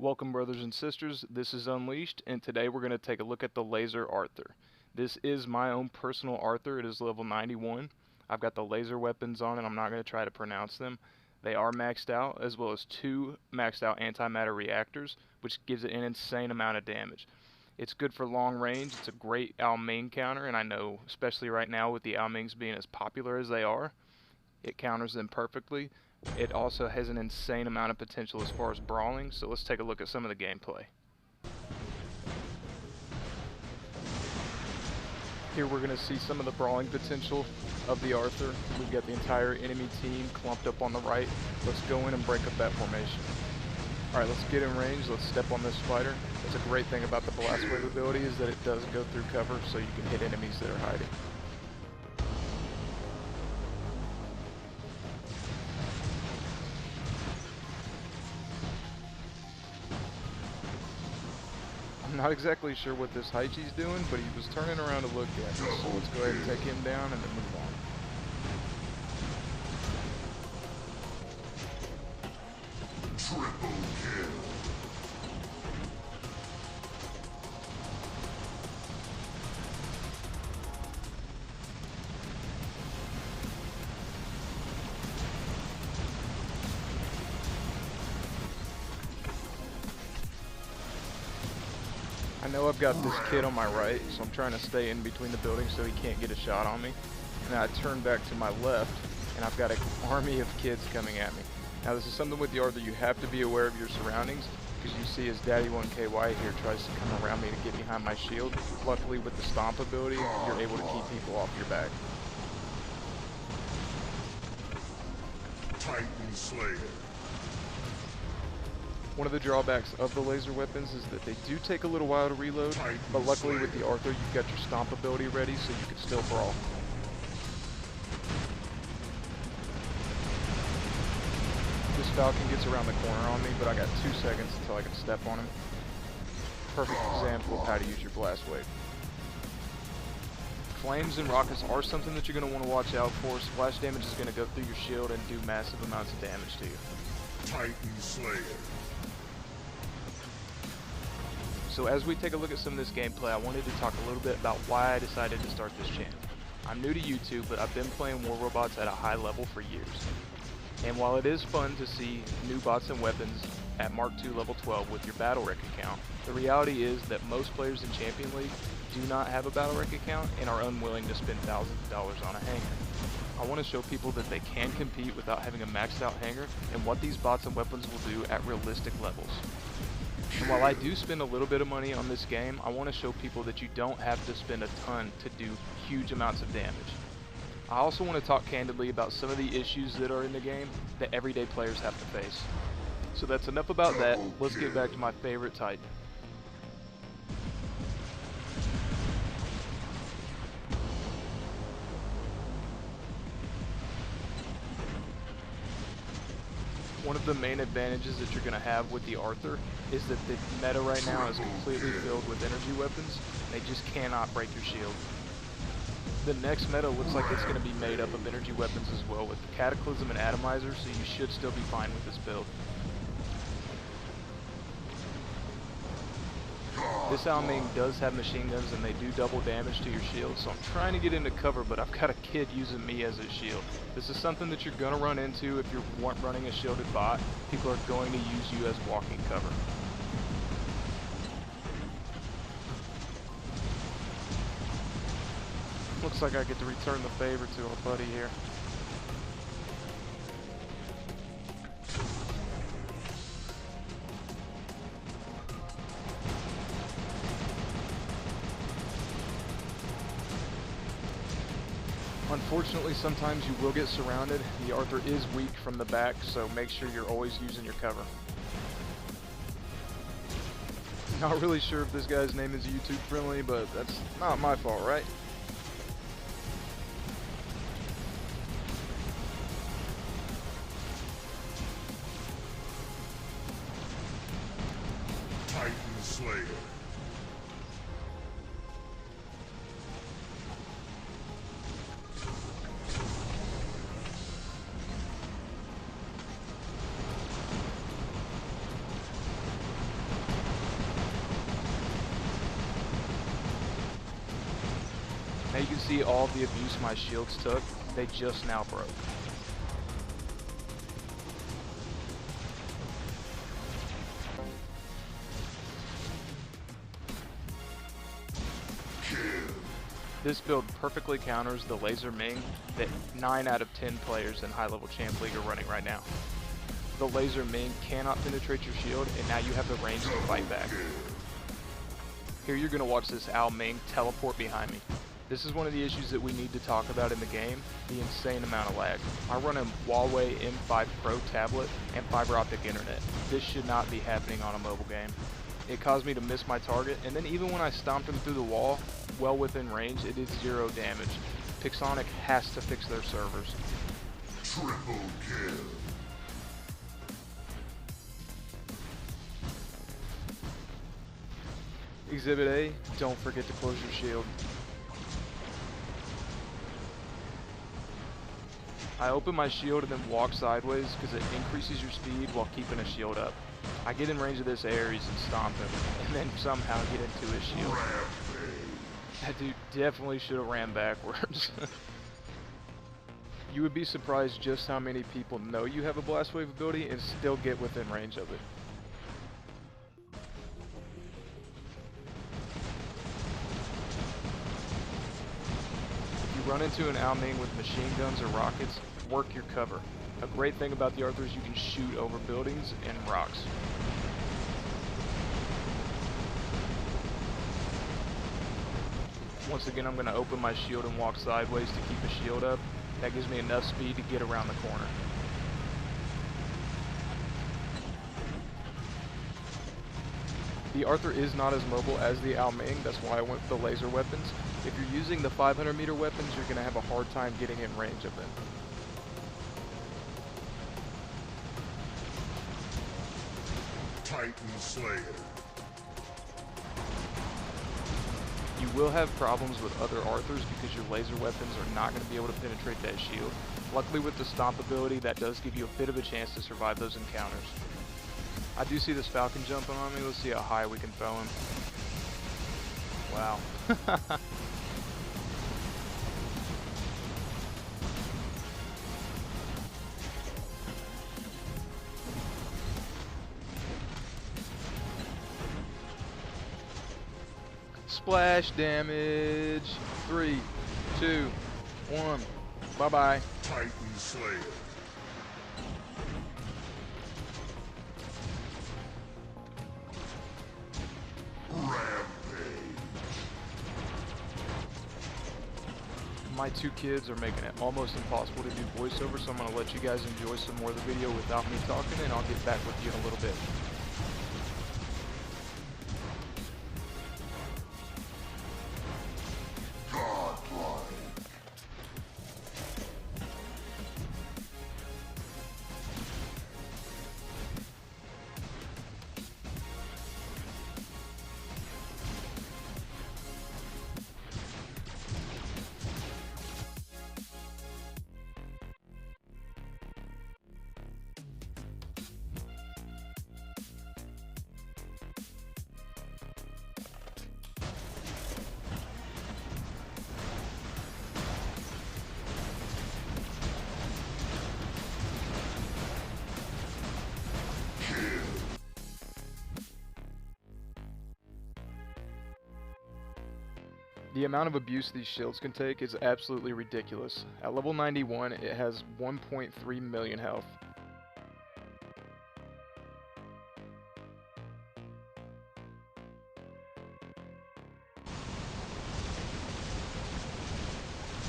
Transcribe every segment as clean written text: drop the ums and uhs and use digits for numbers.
Welcome, brothers and sisters. This is Unleashed, and today we're going to take a look at the Laser Arthur. This is my own personal Arthur. It is level 91. I've got the laser weapons on, and I'm not going to try to pronounce them. They are maxed out, as well as two maxed out antimatter reactors, which gives it an insane amount of damage. It's good for long range. It's a great Ao Ming counter, and I know, especially right now with the Ao Mings being as popular as they are, it counters them perfectly. It also has an insane amount of potential as far as brawling, so let's take a look at some of the gameplay. Here we're going to see some of the brawling potential of the Arthur. We've got the entire enemy team clumped up on the right. Let's go in and break up that formation. Alright, let's get in range. Let's step on this fighter. That's a great thing about the blast wave ability is that it does go through cover, so you can hit enemies that are hiding. I'm not exactly sure what this Haichi's doing, but he was turning around to look at me, so let's go ahead and take him down and then move on. Triple kill. I know I've got this kid on my right, so I'm trying to stay in between the buildings so he can't get a shot on me. And then I turn back to my left, and I've got an army of kids coming at me. Now this is something with the Arthur you have to be aware of your surroundings, because you see his Daddy1KY here tries to come around me to get behind my shield. Luckily with the stomp ability, you're able to keep people off your back. Titan Slayer. One of the drawbacks of the laser weapons is that they do take a little while to reload, but luckily with the Arthur you've got your stomp ability ready so you can still brawl. This Falcon gets around the corner on me, but I got 2 seconds until I can step on him. Perfect example of how to use your blast wave. Flames and rockets are something that you're going to want to watch out for. Splash damage is going to go through your shield and do massive amounts of damage to you. Titan Slayer. So as we take a look at some of this gameplay, I wanted to talk a little bit about why I decided to start this channel. I'm new to YouTube, but I've been playing War Robots at a high level for years. And while it is fun to see new bots and weapons at Mark II level 12 with your battle wreck account, the reality is that most players in Champion League do not have a battle wreck account and are unwilling to spend thousands of dollars on a hanger. I want to show people that they can compete without having a maxed out hanger and what these bots and weapons will do at realistic levels. And while I do spend a little bit of money on this game, I want to show people that you don't have to spend a ton to do huge amounts of damage. I also want to talk candidly about some of the issues that are in the game that everyday players have to face. So that's enough about that. Let's get back to my favorite Titan. One of the main advantages that you're going to have with the Arthur is that the meta right now is completely filled with energy weapons. They just cannot break your shield. The next meta looks like it's going to be made up of energy weapons as well, with the Cataclysm and Atomizer, so you should still be fine with this build. This Ao Ming does have machine guns and they do double damage to your shield, so I'm trying to get into cover, but I've got a kid using me as a shield. This is something that you're going to run into if you're running a shielded bot. People are going to use you as walking cover. Looks like I get to return the favor to our buddy here. Unfortunately, sometimes you will get surrounded. The Arthur is weak from the back, so make sure you're always using your cover. Not really sure if this guy's name is YouTube friendly, but that's not my fault, right? Titan Slayer. can see all the abuse my shields took, they just now broke. This build perfectly counters the Laser Ming that 9 out of 10 players in High Level Champ League are running right now. The Laser Ming cannot penetrate your shield, and now you have the range to fight back. Here you're going to watch this Ao Ming teleport behind me. This is one of the issues that we need to talk about in the game, the insane amount of lag. I run a Huawei M5 Pro tablet and fiber optic internet. This should not be happening on a mobile game. It caused me to miss my target, and then even when I stomped him through the wall, well within range, it did 0 damage. Pixonic has to fix their servers. Triple kill. Exhibit A, don't forget to close your shield. I open my shield and then walk sideways because it increases your speed while keeping a shield up. I get in range of this Ares and stomp him, and then somehow get into his shield. That dude definitely should have ran backwards. You would be surprised just how many people know you have a Blast Wave ability and still get within range of it. If you run into an Ao Ming with machine guns or rockets, work your cover. A great thing about the Arthur is you can shoot over buildings and rocks. Once again, I'm going to open my shield and walk sideways to keep a shield up. That gives me enough speed to get around the corner. The Arthur is not as mobile as the Ao Ming, that's why I went with the laser weapons. If you're using the 500 meter weapons, you're going to have a hard time getting in range of them. Titan Slayer. You will have problems with other Arthurs because your laser weapons are not going to be able to penetrate that shield. Luckily with the stomp ability, that does give you a bit of a chance to survive those encounters. I do see this Falcon jumping on me. Let's see how high we can throw him. Wow. Splash damage. 3, 2, 1. Bye-bye. Titan Slayer. My 2 kids are making it almost impossible to do voiceover, so I'm going to let you guys enjoy some more of the video without me talking, and I'll get back with you in a little bit. The amount of abuse these shields can take is absolutely ridiculous. At level 91, it has 1.3 million health.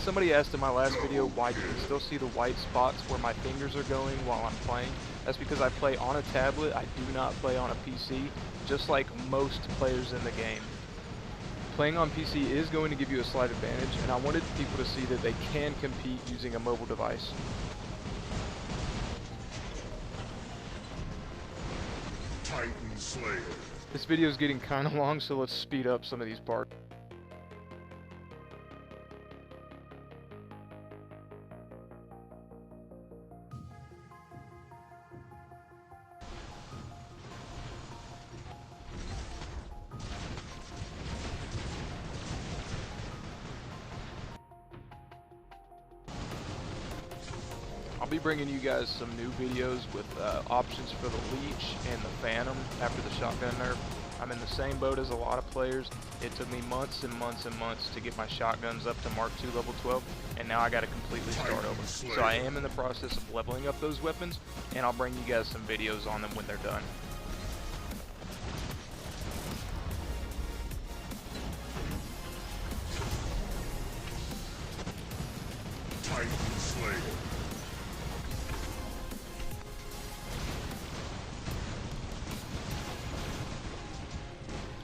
Somebody asked in my last video why you can still see the white spots where my fingers are going while I'm playing. That's because I play on a tablet, I do not play on a PC, just like most players in the game. Playing on PC is going to give you a slight advantage, and I wanted people to see that they can compete using a mobile device. Titan Slayer. This video is getting kind of long, so let's speed up some of these parts. I'll be bringing you guys some new videos with options for the leech and the phantom after the shotgun nerf. I'm in the same boat as a lot of players. It took me months and months and months to get my shotguns up to Mark II level 12, and now I got to completely start over. So I am in the process of leveling up those weapons, and I'll bring you guys some videos on them when they're done. Titan Slayer.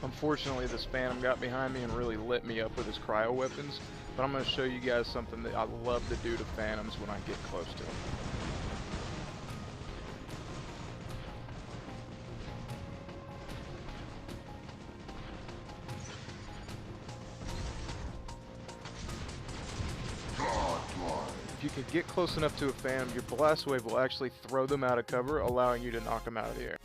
Unfortunately, this phantom got behind me and really lit me up with his cryo weapons, but I'm going to show you guys something that I love to do to phantoms when I get close to them. If you can get close enough to a phantom, your blast wave will actually throw them out of cover, allowing you to knock them out of the air.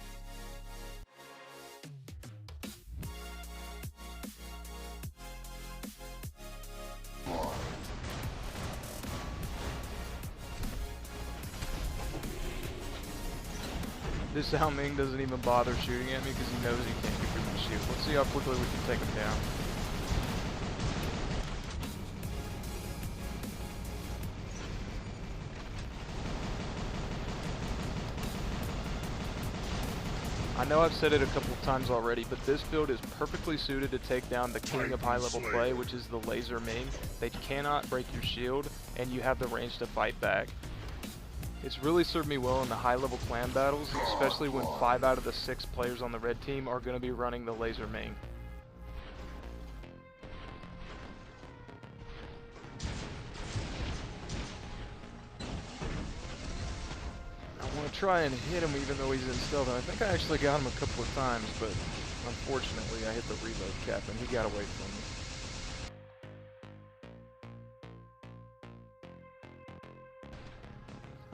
This Ao Ming doesn't even bother shooting at me because he knows he can't get through my shield. Let's see how quickly we can take him down. I know I've said it a couple of times already, but this build is perfectly suited to take down the king of high level play, which is the laser Ming. They cannot break your shield, and you have the range to fight back. It's really served me well in the high level clan battles, especially when 5 out of the 6 players on the red team are going to be running the laser Ming. I want to try and hit him even though he's in stealth, and I think I actually got him a couple of times, but unfortunately I hit the reload cap and he got away from me.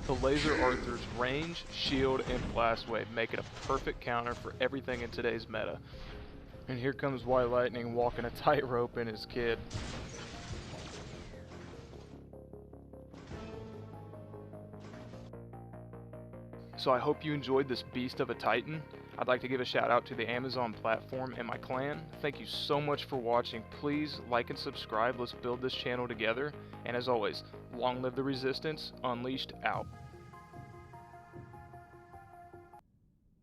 The Laser Arthur's range, shield, and blast wave make it a perfect counter for everything in today's meta. And here comes White Lightning walking a tightrope in his kid. So I hope you enjoyed this beast of a Titan. I'd like to give a shout out to the Amazon platform and my clan. Thank you so much for watching. Please like and subscribe. Let's build this channel together. And as always, long live the resistance. Unleashed out.